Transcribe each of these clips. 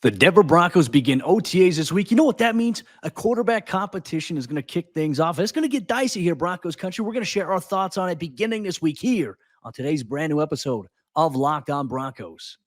The Denver Broncos begin OTAs this week. You know what that means? A quarterback competition is going to kick things off. It's going to get dicey here, Broncos Country. We're going to share our thoughts on it beginning this week here on today's brand new episode of Locked On Broncos.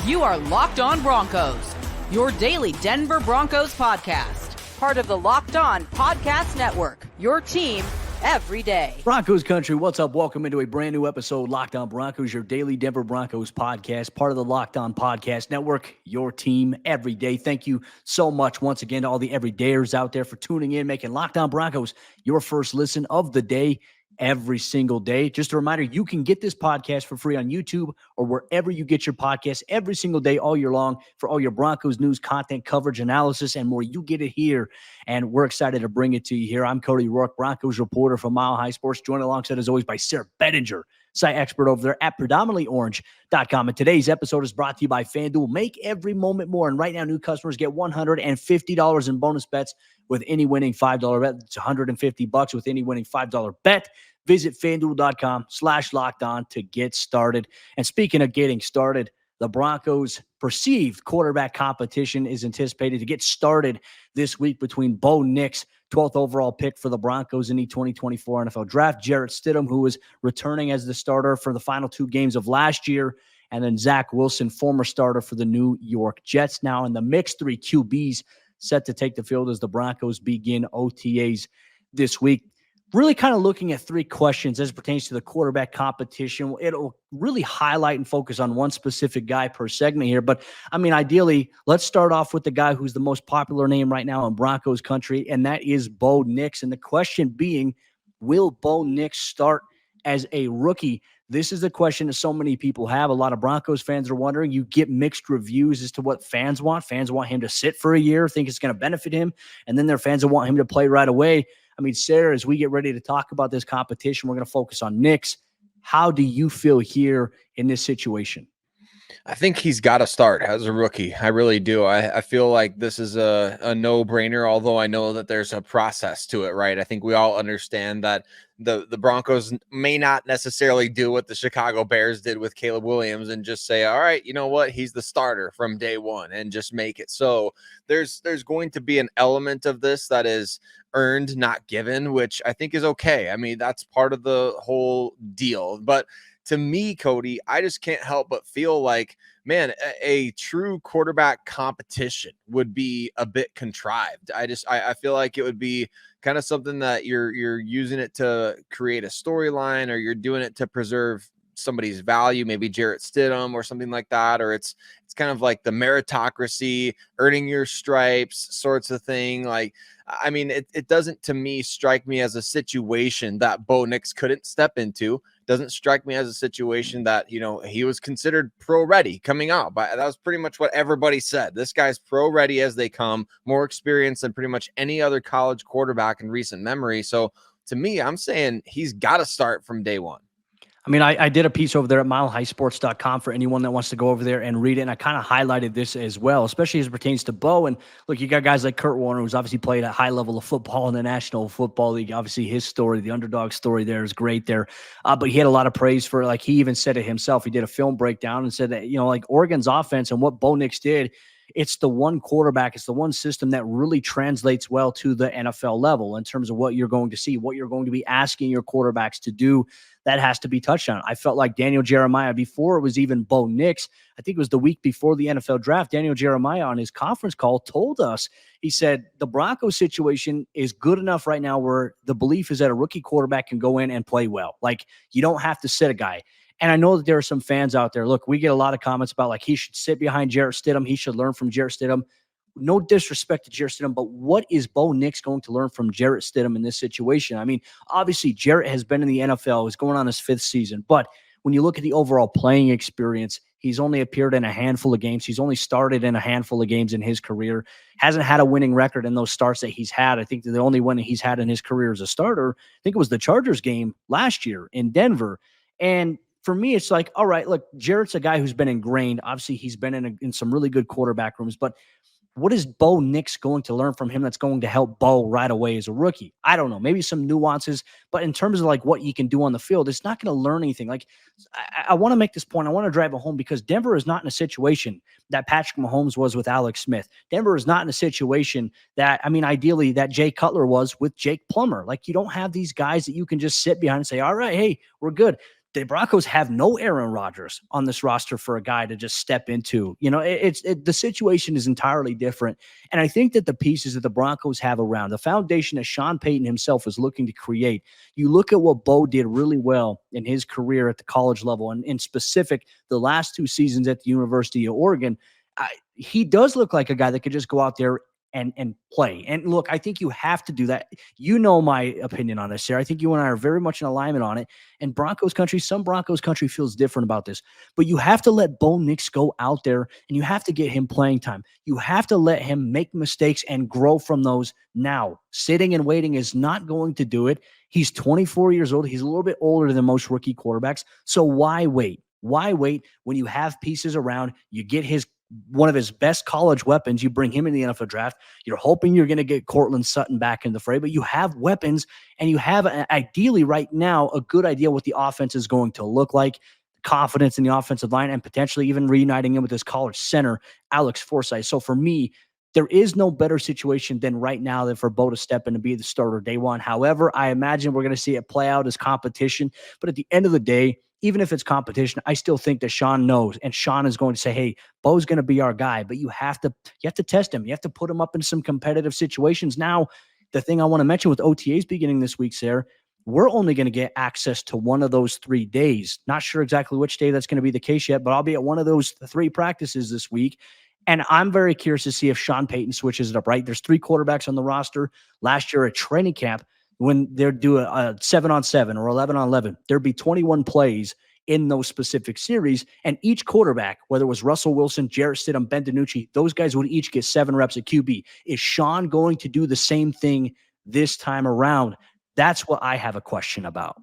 You are Locked On Broncos, your daily Denver Broncos podcast. Part of the Locked On Podcast Network, your team every day. Broncos Country, what's up? Welcome into a brand new episode, Locked On Broncos, your daily Denver Broncos podcast, part of the Locked On Podcast Network, your team every day. Thank you so much once again to all the everydayers out there for tuning in, making Locked On Broncos your first listen of the day every single day. Just a reminder, you can get this podcast for free on YouTube or wherever you get your podcasts every single day, all year long, for all your Broncos news, content, coverage, analysis, and more. You get it here, and we're excited to bring it to you here. I'm Cody Roark, Broncos reporter from Mile High Sports, joined alongside, as always, by Sayre Bedinger, site expert over there at predominantlyorange.com. And today's episode is brought to you by FanDuel. Make every moment more. And right now, new customers get $150 in bonus bets with any winning $5 bet. It's $150 with any winning $5 bet. Visit FanDuel.com/lockedon to get started. And speaking of getting started, the Broncos' perceived quarterback competition is anticipated to get started this week between Bo Nix, 12th overall pick for the Broncos in the 2024 NFL Draft, Jarrett Stidham, who was returning as the starter for the final two games of last year, and then Zach Wilson, former starter for the New York Jets. Now in the mix, three QBs set to take the field as the Broncos begin OTAs this week. Really kind of looking at three questions as it pertains to the quarterback competition. It'll really highlight and focus on one specific guy per segment here. But, I mean, ideally, let's start off with the guy who's the most popular name right now in Broncos country, and that is Bo Nix. And the question being, will Bo Nix start as a rookie? This is the question that so many people have. A lot of Broncos fans are wondering. You get mixed reviews as to what fans want. Fans want him to sit for a year, think it's going to benefit him. And then there are fans that want him to play right away. I mean, Sayre, as we get ready to talk about this competition, we're going to focus on Nix. How do you feel here in this situation? I think he's got to start as a rookie. I really do. I feel like this is a no-brainer, although I know that there's a process to it, right? I think we all understand that the Broncos may not necessarily do what the Chicago Bears did with Caleb Williams and just say, all right, you know what? He's the starter from day one and just make it. So there's going to be an element of this that is earned, not given, which I think is okay. I mean, that's part of the whole deal. But to me, Cody, I just can't help but feel like, man, a true quarterback competition would be a bit contrived. I feel like it would be kind of something that you're using it to create a storyline, or you're doing it to preserve somebody's value, maybe Jarrett Stidham or something like that, or it's kind of like the meritocracy, earning your stripes sorts of thing. Like, I mean, it doesn't, to me, strike me as a situation that Bo Nix couldn't step into. Doesn't strike me as a situation that, you know, he was considered pro ready coming out. But that was pretty much what everybody said. This guy's pro ready as they come, more experience than pretty much any other college quarterback in recent memory. So to me, I'm saying he's got to start from day one. I mean, I did a piece over there at milehighsports.com for anyone that wants to go over there and read it. And I kind of highlighted this as well, especially as it pertains to Bo. And look, you got guys like Kurt Warner, who's obviously played at a high level of football in the National Football League. Obviously, his story, the underdog story there is great there. But he had a lot of praise for, like, he even said it himself. He did a film breakdown and said that, you know, like Oregon's offense and what Bo Nix did, it's the one quarterback, it's the one system that really translates well to the NFL level in terms of what you're going to see, what you're going to be asking your quarterbacks to do. That has to be touched on. I felt like Daniel Jeremiah, before it was even Bo Nix, I think it was the week before the NFL draft, Daniel Jeremiah on his conference call told us, he said, the Broncos situation is good enough right now where the belief is that a rookie quarterback can go in and play well. Like, you don't have to sit a guy. And I know that there are some fans out there. Look, we get a lot of comments about, like, he should sit behind Jarrett Stidham. He should learn from Jarrett Stidham. No disrespect to Jarrett Stidham, but what is Bo Nix going to learn from Jarrett Stidham in this situation? I mean, obviously, Jarrett has been in the NFL. He's going on his fifth season. But when you look at the overall playing experience, he's only appeared in a handful of games. He's only started in a handful of games in his career. Hasn't had a winning record in those starts that he's had. I think the only win he's had in his career as a starter, I think it was the Chargers game last year in Denver. And for me, it's like, all right, look, Jarrett's a guy who's been ingrained. Obviously, he's been in some really good quarterback rooms, but what is Bo Nix going to learn from him that's going to help Bo right away as a rookie? I don't know. Maybe some nuances, but in terms of like what you can do on the field, it's not going to learn anything. Like I want to make this point. I want to drive it home because Denver is not in a situation that Patrick Mahomes was with Alex Smith. Denver is not in a situation that, I mean, ideally that Jay Cutler was with Jake Plummer. Like you don't have these guys that you can just sit behind and say, all right, hey, we're good. The Broncos have no Aaron Rodgers on this roster for a guy to just step into. You know, the situation is entirely different. And I think that the pieces that the Broncos have around the foundation that Sean Payton himself is looking to create, you look at what Bo did really well in his career at the college level, and in specific, the last 2 seasons at the University of Oregon, he does look like a guy that could just go out there and play. And look, I think you have to do that. You know my opinion on this, Sayre. I think you and I are very much in alignment on it. And Broncos country, some Broncos country feels different about this. But you have to let Bo Nix go out there and you have to get him playing time. You have to let him make mistakes and grow from those now. Sitting and waiting is not going to do it. He's 24 years old. He's a little bit older than most rookie quarterbacks. So why wait? Why wait when you have pieces around? You get one of his best college weapons. You bring him in the NFL draft. You're hoping you're going to get Cortland Sutton back in the fray, but you have weapons and you have ideally right now a good idea what the offense is going to look like, confidence in the offensive line, and potentially even reuniting him with his college center, Alex Forsythe. So for me, there is no better situation than right now than for Bo to step in and be the starter day one. However, I imagine we're going to see it play out as competition. But at the end of the day, even if it's competition, I still think that Sean knows, and Sean is going to say, hey, Bo's going to be our guy, but you have to test him. You have to put him up in some competitive situations. Now, the thing I want to mention with OTAs beginning this week, Sayre, we're only going to get access to one of those 3 days. Not sure exactly which day that's going to be the case yet, but I'll be at one of those 3 practices this week. And I'm very curious to see if Sean Payton switches it up, right? There's 3 quarterbacks on the roster. Last year at training camp, when they'd do a 7-on-7 or 11-on-11, there'd be 21 plays in those specific series. And each quarterback, whether it was Russell Wilson, Jarrett Stidham, Ben DiNucci, those guys would each get 7 reps at QB. Is Sean going to do the same thing this time around? That's what I have a question about.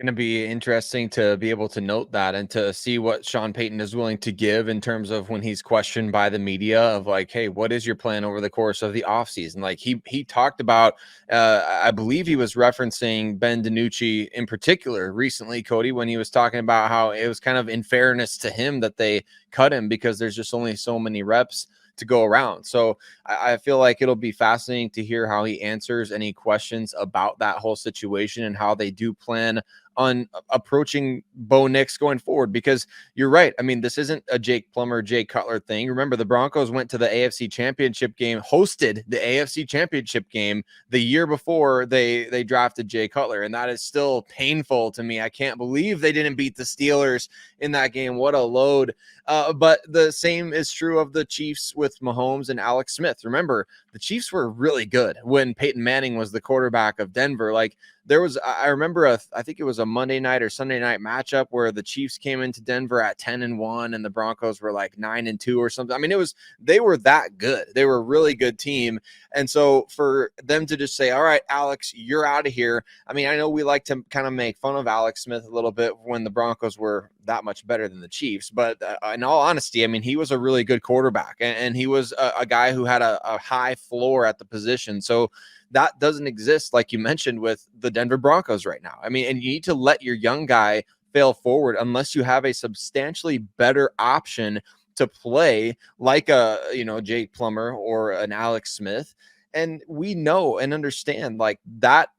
Going to be interesting to be able to note that and to see what Sean Payton is willing to give in terms of when he's questioned by the media of like, hey, what is your plan over the course of the offseason? Like he talked about, I believe he was referencing Ben DiNucci in particular recently, Cody, when he was talking about how it was kind of in fairness to him that they cut him because there's just only so many reps to go around. So I feel like it'll be fascinating to hear how he answers any questions about that whole situation and how they do plan on approaching Bo Nix going forward, because you're right. I mean, this isn't a Jake Plummer, Jay Cutler thing. Remember, the Broncos went to the AFC Championship game, hosted the AFC Championship game the year before they drafted Jay Cutler, and that is still painful to me. I can't believe they didn't beat the Steelers in that game. What a load. But the same is true of the Chiefs with Mahomes and Alex Smith. Remember, the Chiefs were really good when Peyton Manning was the quarterback of Denver. Like, there was, I remember, I think it was a Monday night or Sunday night matchup where the Chiefs came into Denver at 10-1 and the Broncos were like 9-2 or something. I mean, they were that good. They were a really good team. And so for them to just say, all right, Alex, you're out of here. I mean, I know we like to kind of make fun of Alex Smith a little bit when the Broncos were that much better than the Chiefs. But in all honesty, I mean, he was a really good quarterback and he was a guy who had a high floor at the position. So that doesn't exist, like you mentioned, with the Denver Broncos right now. I mean, and you need to let your young guy fail forward unless you have a substantially better option to play like a, Jake Plummer or an Alex Smith. And we know and understand like that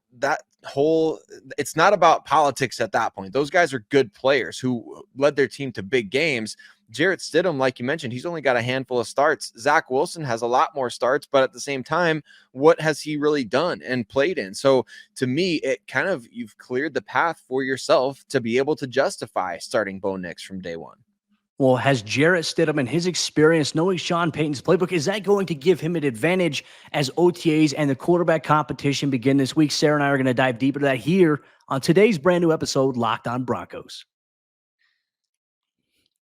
whole, it's not about politics at that point. Those guys are good players who led their team to big games. Jarrett Stidham, like you mentioned, he's only got a handful of starts. Zach Wilson has a lot more starts, but at the same time, what has he really done and played in? So to me, it kind of, you've cleared the path for yourself to be able to justify starting Bo Nix from day one. Well, has Jarrett Stidham and his experience knowing Sean Payton's playbook, is that going to give him an advantage as OTAs and the quarterback competition begin this week? Sayre and I are going to dive deeper into that here on today's brand new episode, Locked On Broncos.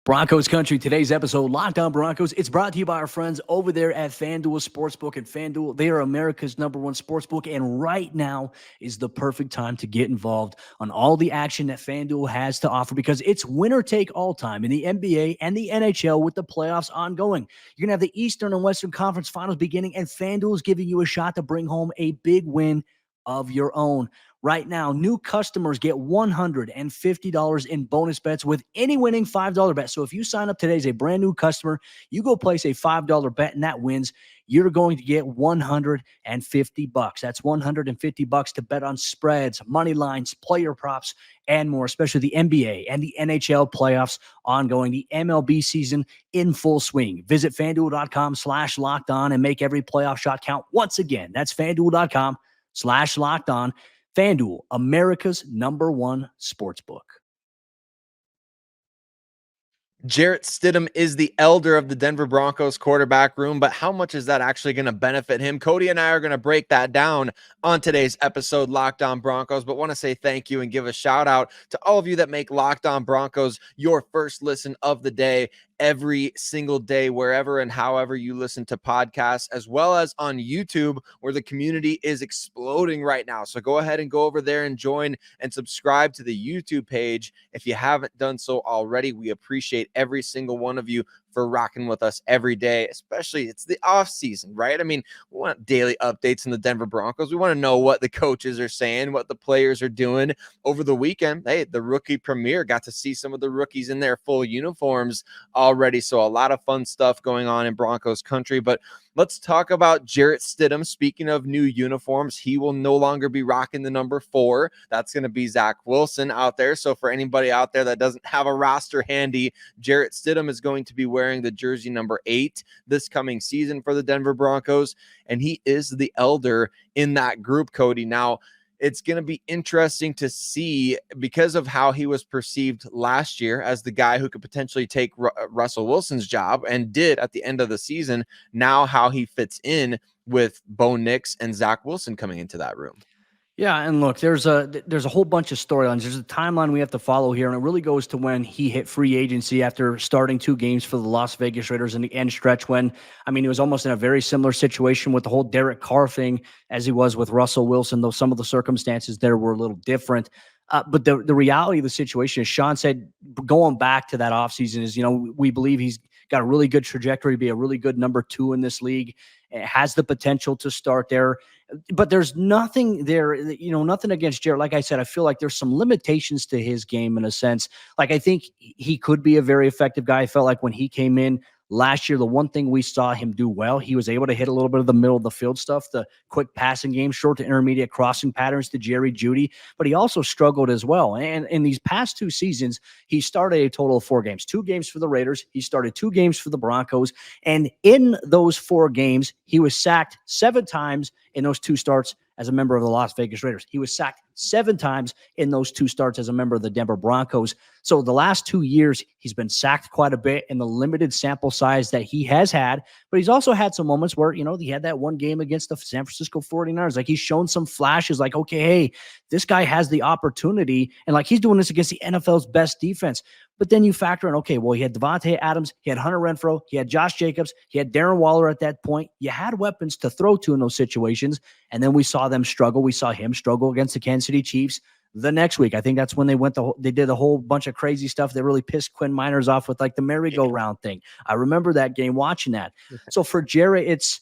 Broncos Country, today's episode, Locked On Broncos. It's brought to you by our friends over there at FanDuel Sportsbook. And FanDuel, they are America's #1 sportsbook. And right now is the perfect time to get involved on all the action that FanDuel has to offer, because it's winner take all time in the NBA and the NHL with the playoffs ongoing. You're going to have the Eastern and Western Conference Finals beginning, and FanDuel is giving you a shot to bring home a big win of your own. Right now, new customers get $150 in bonus bets with any winning $5 bet. So if you sign up today as a brand new customer, you go place a $5 bet and that wins, you're going to get $150. That's $150 to bet on spreads, money lines, player props, and more, especially the NBA and the NHL playoffs ongoing, the MLB season in full swing. Visit FanDuel.com/lockedon and make every playoff shot count once again. That's FanDuel.com/lockedon. FanDuel, America's #1 sportsbook. Jarrett Stidham is the elder of the Denver Broncos quarterback room, but how much is that actually going to benefit him? Cody and I are going to break that down on today's episode, Locked On Broncos, but want to say thank you and give a shout out to all of you that make Locked On Broncos your first listen of the day every single day, wherever and however you listen to podcasts, as well as on YouTube, where the community is exploding right now. So go ahead and go over there and join and subscribe to the YouTube page if you haven't done so already. We appreciate every single one of you for rocking with us every day, especially it's the off season, right? I mean, we want daily updates in the Denver Broncos. We want to know what the coaches are saying, what the players are doing over the weekend. Hey, the rookie premiere, got to see some of the rookies in their full uniforms already. So a lot of fun stuff going on in Broncos country, but let's talk about Jarrett Stidham. Speaking of new uniforms, he will no longer be rocking the number 4. That's going to be Zach Wilson out there. So for anybody out there that doesn't have a roster handy, Jarrett Stidham is going to be wearing the jersey number 8 this coming season for the Denver Broncos, and he is the elder in that group, Cody. Now, it's going to be interesting to see, because of how he was perceived last year as the guy who could potentially take Russell Wilson's job, and did at the end of the season, now how he fits in with Bo Nix and Zach Wilson coming into that room. Yeah, and look, there's a whole bunch of storylines. There's a timeline we have to follow here, and it really goes to when he hit free agency after starting 2 games for the Las Vegas Raiders in the end stretch, when, I mean, he was almost in a very similar situation with the whole Derek Carr thing as he was with Russell Wilson, though some of the circumstances there were a little different. But the reality of the situation, as Sean said, going back to that offseason, is, we believe he's got a really good trajectory to be a really good number 2 in this league. It has the potential to start there. But there's nothing there, nothing against Jarrett. Like I said, I feel like there's some limitations to his game in a sense. Like, I think he could be a very effective guy. I felt like when he came in last year, the one thing we saw him do well, he was able to hit a little bit of the middle of the field stuff, the quick passing game, short to intermediate crossing patterns to Jerry Jeudy, but he also struggled as well. And in these past 2 seasons, he started a total of 4 games, 2 games for the Raiders. He started 2 games for the Broncos. And in those 4 games, he was sacked 7 times in those 2 starts as a member of the Las Vegas Raiders. He was sacked 7 times in those 2 starts as a member of the Denver Broncos. So the last 2 years, he's been sacked quite a bit in the limited sample size that he has had. But he's also had some moments where, he had that one game against the San Francisco 49ers. Like, he's shown some flashes like, okay, hey, this guy has the opportunity. And like, he's doing this against the NFL's best defense. But then you factor in, okay, well, he had Devontae Adams, he had Hunter Renfrow, he had Josh Jacobs, he had Darren Waller at that point. You had weapons to throw to in those situations. And then we saw them struggle. We saw him struggle against the Kansas City Chiefs the next week. I think that's when they did a whole bunch of crazy stuff that really pissed Quinn Miners off with like the merry-go-round thing. I remember that game, watching that. So for Jarrett,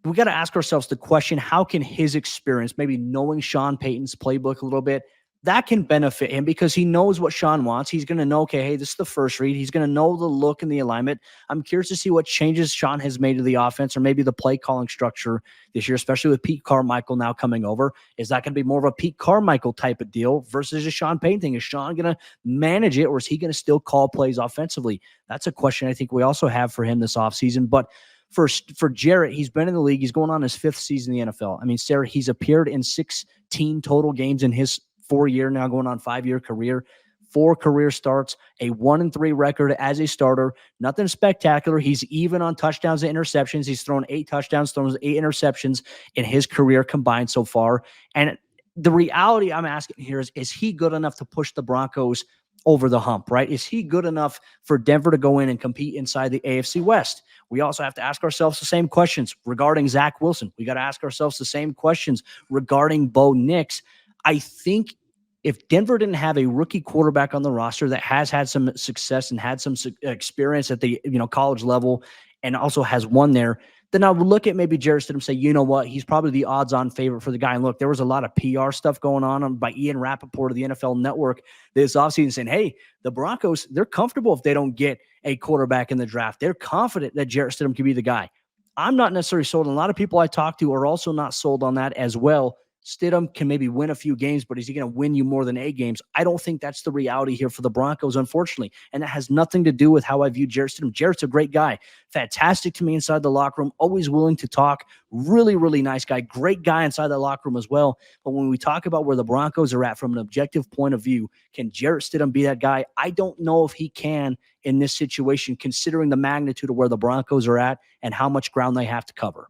we got to ask ourselves the question, how can his experience, maybe knowing Sean Payton's playbook a little bit, that can benefit him, because he knows what Sean wants. He's going to know, okay, hey, this is the first read. He's going to know the look and the alignment. I'm curious to see what changes Sean has made to the offense, or maybe the play calling structure this year, especially with Pete Carmichael now coming over. Is that going to be more of a Pete Carmichael type of deal versus a Sean Payton thing? Is Sean going to manage it, or is he going to still call plays offensively? That's a question I think we also have for him this offseason. But for Jarrett, he's been in the league. He's going on his 5th season in the NFL. I mean, Sayre, he's appeared in 16 total games in his 4-year, now going on 5-year career. 4 career starts, a 1-3 record as a starter. Nothing spectacular. He's even on touchdowns and interceptions. He's thrown 8 touchdowns, thrown 8 interceptions in his career combined so far. And the reality I'm asking here is he good enough to push the Broncos over the hump, right? Is he good enough for Denver to go in and compete inside the AFC West? We also have to ask ourselves the same questions regarding Zach Wilson. We got to ask ourselves the same questions regarding Bo Nix. I think if Denver didn't have a rookie quarterback on the roster that has had some success and had some experience at the college level and also has won there, then I would look at maybe Jarrett Stidham and say, you know what, he's probably the odds-on favorite for the guy. And look, there was a lot of PR stuff going on by Ian Rappaport of the NFL Network this offseason saying, hey, the Broncos, they're comfortable if they don't get a quarterback in the draft. They're confident that Jarrett Stidham can be the guy. I'm not necessarily sold. And a lot of people I talk to are also not sold on that as well. Stidham can maybe win a few games, but is he going to win you more than 8 games? I don't think that's the reality here for the Broncos, unfortunately. And that has nothing to do with how I view Jarrett Stidham. Jarrett's a great guy. Fantastic to me inside the locker room. Always willing to talk. Really, really nice guy. Great guy inside the locker room as well. But when we talk about where the Broncos are at from an objective point of view, can Jarrett Stidham be that guy? I don't know if he can in this situation, considering the magnitude of where the Broncos are at and how much ground they have to cover.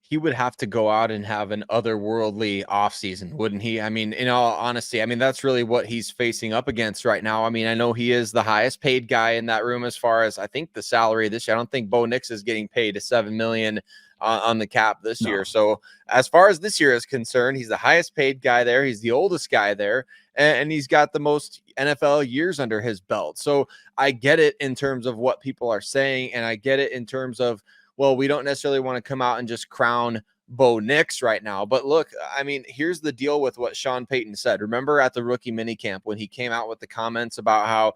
He would have to go out and have an otherworldly offseason, wouldn't he? I mean, in all honesty, I mean, that's really what he's facing up against right now. I mean, I know he is the highest paid guy in that room as far as I think the salary this year. I don't think Bo Nix is getting paid $7 million on the cap this year. So as far as this year is concerned, he's the highest paid guy there. He's the oldest guy there, and he's got the most NFL years under his belt. So I get it in terms of what people are saying, and I get it in terms of, well, we don't necessarily want to come out and just crown Bo Nix right now. But look, I mean, here's the deal with what Sean Payton said. Remember at the rookie minicamp when he came out with the comments about how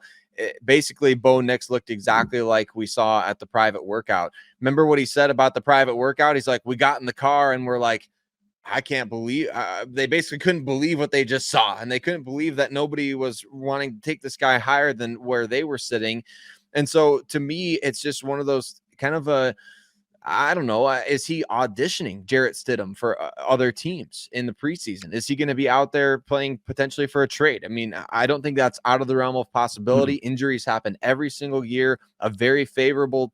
basically Bo Nix looked exactly like we saw at the private workout. Remember what he said about the private workout? He's like, we got in the car and we're like, I can't believe they basically couldn't believe what they just saw. And they couldn't believe that nobody was wanting to take this guy higher than where they were sitting. And so to me, it's just one of those kind of I don't know. Is he auditioning Jarrett Stidham for other teams in the preseason? Is he going to be out there playing potentially for a trade? I mean, I don't think that's out of the realm of possibility. Injuries happen every single year. A very favorable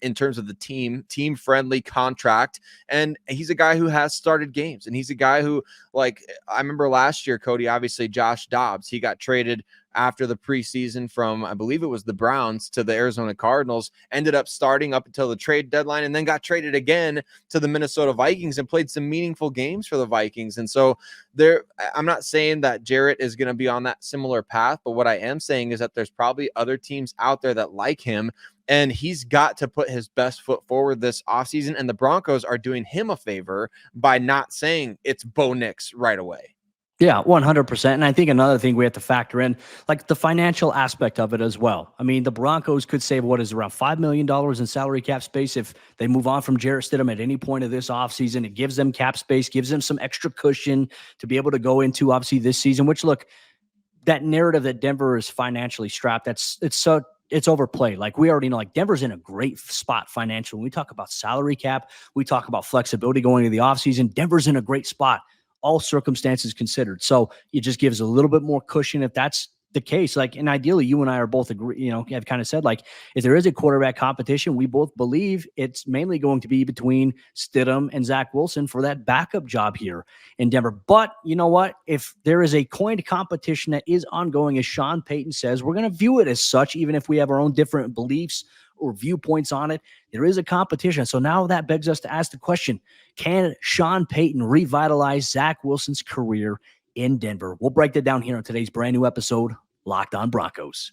in terms of the team-friendly contract. And he's a guy who has started games. And he's a guy who, like, I remember last year, Cody, obviously Josh Dobbs, he got traded after the preseason from, I believe it was the Browns to the Arizona Cardinals, ended up starting up until the trade deadline and then got traded again to the Minnesota Vikings and played some meaningful games for the Vikings. And so I'm not saying that Jarrett is going to be on that similar path, but what I am saying is that there's probably other teams out there that like him, and he's got to put his best foot forward this offseason. And the Broncos are doing him a favor by not saying it's Bo Nix right away. Yeah, 100%. And I think another thing we have to factor in, like the financial aspect of it as well. I mean, the Broncos could save what is around $5 million in salary cap space if they move on from Jarrett Stidham at any point of this offseason. It gives them cap space, gives them some extra cushion to be able to go into, obviously, this season, which, look, that narrative that Denver is financially strapped, it's overplayed. Like, we already know, like, Denver's in a great spot financially. When we talk about salary cap, we talk about flexibility going into the offseason. Denver's in a great spot, all circumstances considered. So it just gives a little bit more cushion if that's the case. Like, and ideally, you and I are both agree, have kind of said, like, if there is a quarterback competition, we both believe it's mainly going to be between Stidham and Zach Wilson for that backup job here in Denver. But you know what? If there is a coined competition that is ongoing, as Sean Payton says, we're going to view it as such, even if we have our own different beliefs or viewpoints on it. There is a competition. So now that begs us to ask the question, can Sean Payton revitalize Zach Wilson's career in Denver? We'll break that down here on today's brand new episode, Locked On Broncos.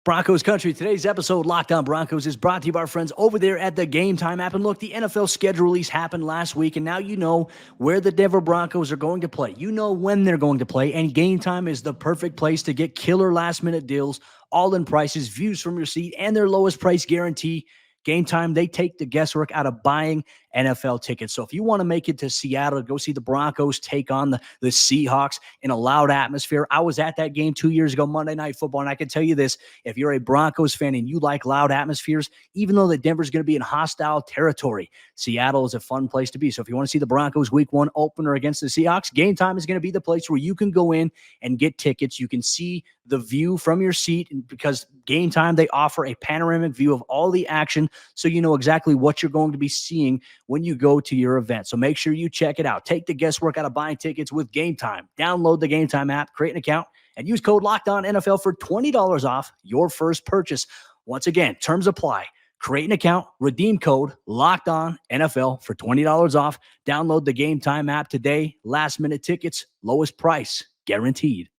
Broncos Country. Today's episode, Locked On Broncos, is brought to you by our friends over there at the Game Time app. And look, the NFL schedule release happened last week, and now you know where the Denver Broncos are going to play. You know when they're going to play, and Game Time is the perfect place to get killer last-minute deals, all-in prices, views from your seat, and their lowest price guarantee. Game Time, they take the guesswork out of buying NFL tickets. So if you want to make it to Seattle to go see the Broncos take on the Seahawks in a loud atmosphere, I was at that game 2 years ago, Monday Night Football, and I can tell you this, if you're a Broncos fan and you like loud atmospheres, even though the Denver's going to be in hostile territory, Seattle is a fun place to be. So if you want to see the Broncos Week 1 opener against the Seahawks, Game Time is going to be the place where you can go in and get tickets. You can see the view from your seat, because Game Time, they offer a panoramic view of all the action, so you know exactly what you're going to be seeing when you go to your event. So make sure you check it out. Take the guesswork out of buying tickets with Game Time. Download the Game Time app, create an account, and use code LOCKEDONNFL for $20 off your first purchase. Once again, terms apply. Create an account, redeem code LOCKEDONNFL for $20 off. Download the Game Time app today. Last minute tickets, lowest price, guaranteed.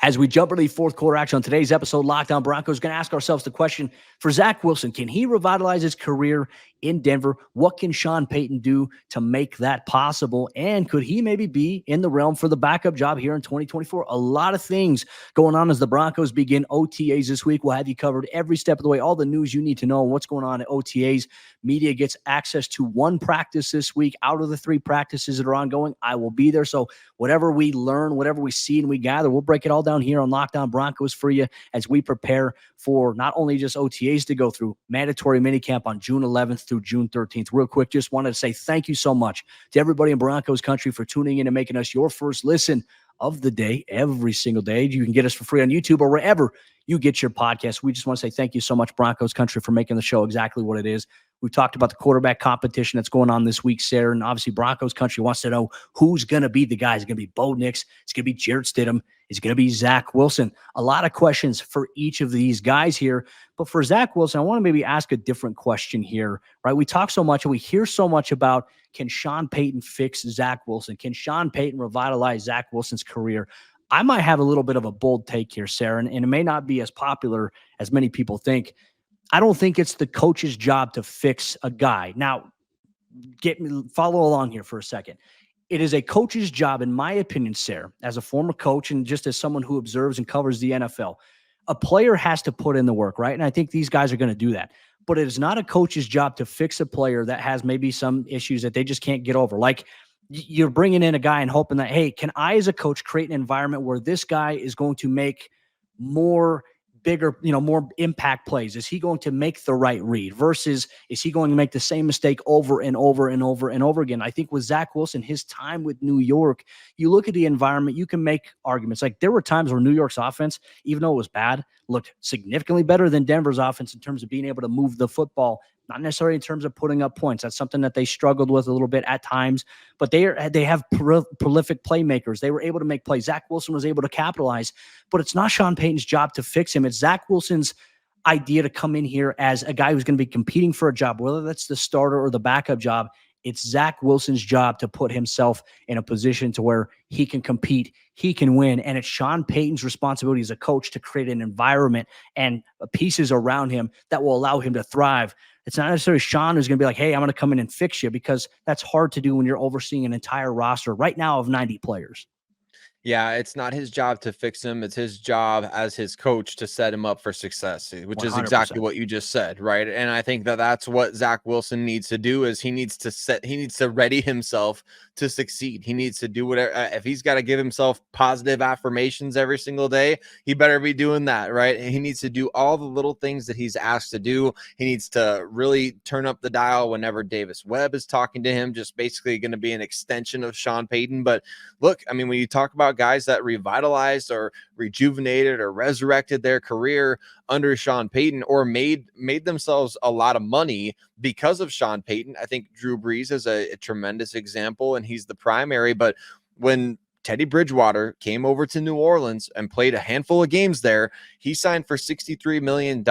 As we jump into the fourth quarter action on today's episode, Locked On Broncos, going to ask ourselves the question for Zach Wilson. Can he revitalize his career in Denver? What can Sean Payton do to make that possible? And could he maybe be in the realm for the backup job here in 2024? A lot of things going on as the Broncos begin OTAs this week. We'll have you covered every step of the way, all the news you need to know, what's going on at OTAs. Media gets access to one practice this week out of the 3 practices that are ongoing. I will be there. So whatever we learn, whatever we see and we gather, we'll break it all down here on Locked On Broncos for you as we prepare for not only just OTAs to go through, mandatory minicamp on June 11th through June 13th. Real quick, just wanted to say thank you so much to everybody in Broncos Country for tuning in and making us your first listen of the day every single day. You can get us for free on YouTube or wherever you get your podcast. We just want to say thank you so much, Broncos Country, for making the show exactly what it is. We've talked about the quarterback competition that's going on this week, Sayre, and obviously Broncos Country wants to know who's going to be the guy. Is it going to be Bo Nix? It's going to be Jarrett Stidham. Is it going to be Zach Wilson? A lot of questions for each of these guys here. But for Zach Wilson, I want to maybe ask a different question here, right? We talk so much and we hear so much about, can Sean Payton fix Zach Wilson? Can Sean Payton revitalize Zach Wilson's career? I might have a little bit of a bold take here, Sayre, and it may not be as popular as many people think. I don't think it's the coach's job to fix a guy. Now, follow along here for a second. It is a coach's job, in my opinion, Sayre, as a former coach and just as someone who observes and covers the NFL. A player has to put in the work, right? And I think these guys are going to do that. But it is not a coach's job to fix a player that has maybe some issues that they just can't get over. Like, you're bringing in a guy and hoping that, hey, can I as a coach create an environment where this guy is going to make more impact plays? Is he going to make the right read versus is he going to make the same mistake over and over and over and over again? I think with Zach Wilson, his time with New York, you look at the environment, you can make arguments. Like, there were times where New York's offense, even though it was bad, looked significantly better than Denver's offense in terms of being able to move the football. Not necessarily in terms of putting up points. That's something that they struggled with a little bit at times, but they have prolific playmakers. They were able to make plays. Zach Wilson was able to capitalize, but it's not Sean Payton's job to fix him. It's Zach Wilson's idea to come in here as a guy who's going to be competing for a job, whether that's the starter or the backup job. It's Zach Wilson's job to put himself in a position to where he can compete, he can win, and it's Sean Payton's responsibility as a coach to create an environment and pieces around him that will allow him to thrive. It's not necessarily Sean who's going to be like, hey, I'm going to come in and fix you, because that's hard to do when you're overseeing an entire roster right now of 90 players. Yeah, it's not his job to fix him. It's his job as his coach to set him up for success, which 100%. Is exactly what you just said, right? And I think that that's what Zach Wilson needs to do. Is he needs to ready himself to succeed. He needs to do whatever. If he's got to give himself positive affirmations every single day, he better be doing that, right? And he needs to do all the little things that he's asked to do. He needs to really turn up the dial whenever Davis Webb is talking to him, just basically going to be an extension of Sean Payton. But look, I mean, when you talk about guys that revitalized or rejuvenated or resurrected their career under Sean Payton or made themselves a lot of money because of Sean Payton, I think Drew Brees is a tremendous example, and he's the primary. But when Teddy Bridgewater came over to New Orleans and played a handful of games there, he signed for $63 million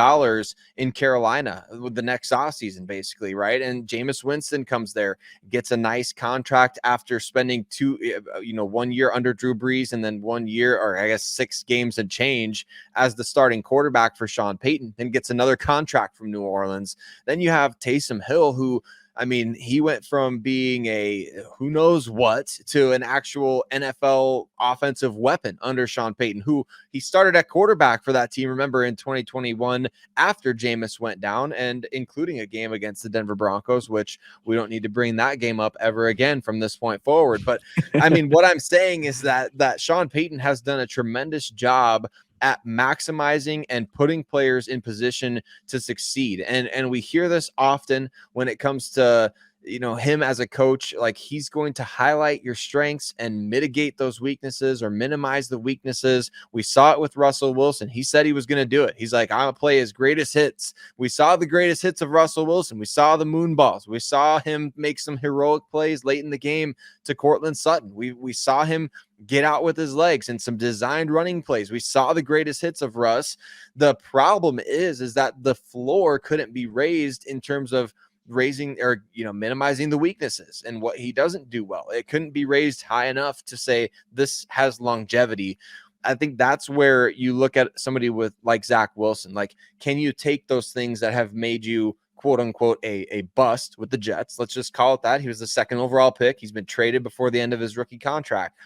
in Carolina with the next offseason, basically, right? And Jameis Winston comes there, gets a nice contract after spending 1 year under Drew Brees and then 1 year, or I guess 6 games and change as the starting quarterback for Sean Payton, then gets another contract from New Orleans. Then you have Taysom Hill, who, I mean, he went from being a who knows what to an actual NFL offensive weapon under Sean Payton, who he started at quarterback for that team, remember, in 2021 after Jameis went down, and including a game against the Denver Broncos, which we don't need to bring that game up ever again from this point forward. But I mean, what I'm saying is that Sean Payton has done a tremendous job at maximizing and putting players in position to succeed. And we hear this often when it comes to him as a coach, like he's going to highlight your strengths and mitigate those weaknesses or minimize the weaknesses. We saw it with Russell Wilson. He said he was going to do it. He's like, I'm going to play his greatest hits. We saw the greatest hits of Russell Wilson. We saw the moon balls. We saw him make some heroic plays late in the game to Cortland Sutton. We saw him get out with his legs and some designed running plays. We saw the greatest hits of Russ. The problem is that the floor couldn't be raised in terms of raising or minimizing the weaknesses and what he doesn't do well. It couldn't be raised high enough to say this has longevity. I think that's where you look at somebody with like Zach Wilson. Like, can you take those things that have made you quote unquote a bust with the Jets? Let's just call it that. He was the second overall pick. He's been traded before the end of his rookie contract.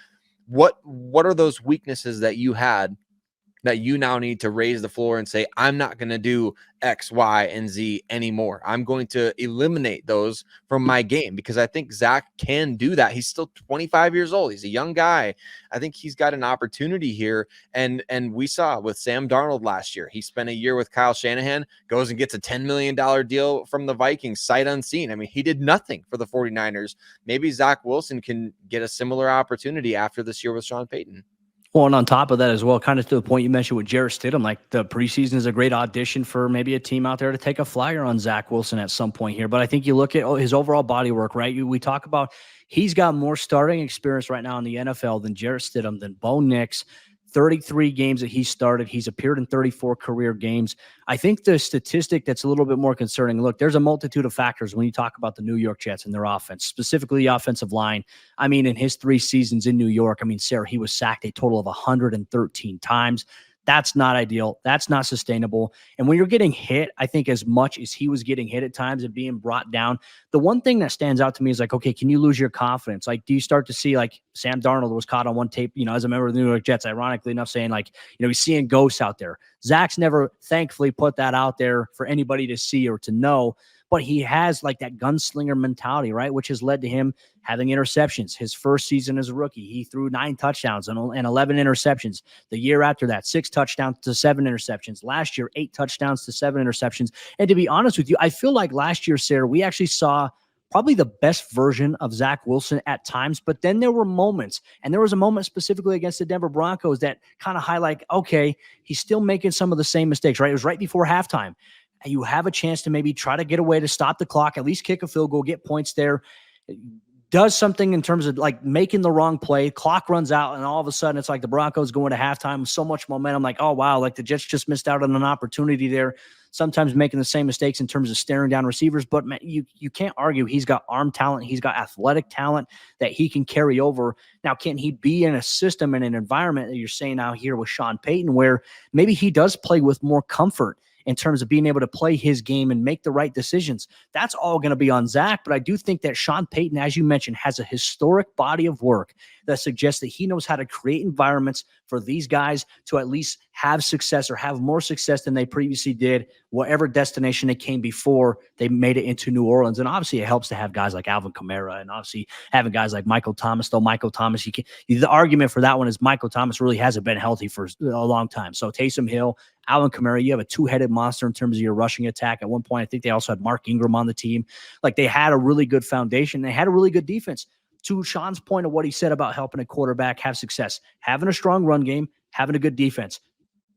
What are those weaknesses that you had that you now need to raise the floor and say, I'm not going to do X, Y, and Z anymore. I'm going to eliminate those from my game, because I think Zach can do that. He's still 25 years old. He's a young guy. I think he's got an opportunity here. And we saw with Sam Darnold last year, he spent a year with Kyle Shanahan, goes and gets a $10 million deal from the Vikings, sight unseen. I mean, he did nothing for the 49ers. Maybe Zach Wilson can get a similar opportunity after this year with Sean Payton. Well, and on top of that as well, kind of to the point you mentioned with Jarrett Stidham, like the preseason is a great audition for maybe a team out there to take a flyer on Zach Wilson at some point here. But I think you look at his overall body work, right? We talk about he's got more starting experience right now in the NFL than Jarrett Stidham, than Bo Nix. 33 games that he started. He's appeared in 34 career games. I think the statistic that's a little bit more concerning, look, there's a multitude of factors when you talk about the New York Jets and their offense, specifically the offensive line. I mean, in his 3 seasons in New York, I mean, Sayre, he was sacked a total of 113 times. That's not ideal. That's not sustainable. And when you're getting hit, I think as much as he was getting hit at times and being brought down, the one thing that stands out to me is like, okay, can you lose your confidence? Like, do you start to see like Sam Darnold was caught on one tape, as a member of the New York Jets, ironically enough, saying like, he's seeing ghosts out there. Zach's never thankfully put that out there for anybody to see or to know. But he has like that gunslinger mentality, right? Which has led to him having interceptions. His first season as a rookie, he threw 9 touchdowns and 11 interceptions. The year after that, 6 touchdowns to 7 interceptions. Last year, 8 touchdowns to 7 interceptions. And to be honest with you, I feel like last year, Sayre, we actually saw probably the best version of Zach Wilson at times. But then there were moments, and there was a moment specifically against the Denver Broncos that kind of highlight, okay, he's still making some of the same mistakes, right? It was right before halftime. You have a chance to maybe try to get away to stop the clock, at least kick a field goal, get points there. Does something in terms of like making the wrong play, clock runs out, and all of a sudden it's like the Broncos going to halftime with so much momentum. Like, oh, wow, like the Jets just missed out on an opportunity there. Sometimes making the same mistakes in terms of staring down receivers, but man, you can't argue he's got arm talent. He's got athletic talent that he can carry over. Now, can he be in a system and an environment that you're saying out here with Sean Payton where maybe he does play with more comfort in terms of being able to play his game and make the right decisions? That's all going to be on Zach. But I do think that Sean Payton, as you mentioned, has a historic body of work that suggests that he knows how to create environments for these guys to at least have success or have more success than they previously did, whatever destination they came before they made it into New Orleans. And obviously it helps to have guys like Alvin Kamara and obviously having guys like Michael Thomas, though Michael Thomas, the argument for that one is Michael Thomas really hasn't been healthy for a long time. So Taysom Hill, Alvin Kamara, you have a 2-headed monster in terms of your rushing attack. At one point, I think they also had Mark Ingram on the team. Like they had a really good foundation. They had a really good defense. To Sean's point of what he said about helping a quarterback have success, having a strong run game, having a good defense.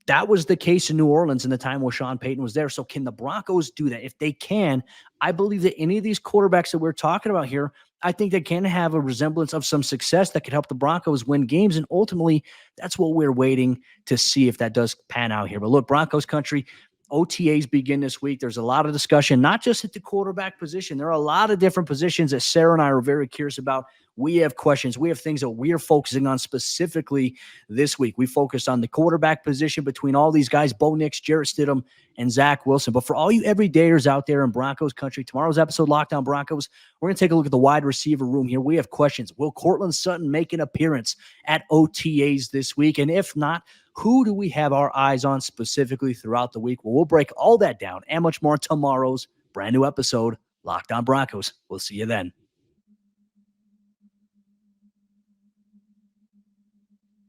That was the case in New Orleans in the time where Sean Payton was there. So can the Broncos do that? If they can, I believe that any of these quarterbacks that we're talking about here, I think they can have a resemblance of some success that could help the Broncos win games. And ultimately, that's what we're waiting to see if that does pan out here. But look, Broncos country, OTAs begin this week. There's a lot of discussion, not just at the quarterback position. There are a lot of different positions that Sayre and I are very curious about. We have questions. We have things that we are focusing on specifically this week. We focused on the quarterback position between all these guys, Bo Nix, Jarrett Stidham, and Zach Wilson. But for all you everydayers out there in Broncos country, tomorrow's episode, Lockdown Broncos, we're going to take a look at the wide receiver room here. We have questions. Will Cortland Sutton make an appearance at OTAs this week? And if not, who do we have our eyes on specifically throughout the week? Well, we'll break all that down and much more tomorrow's brand new episode, Lockdown Broncos. We'll see you then.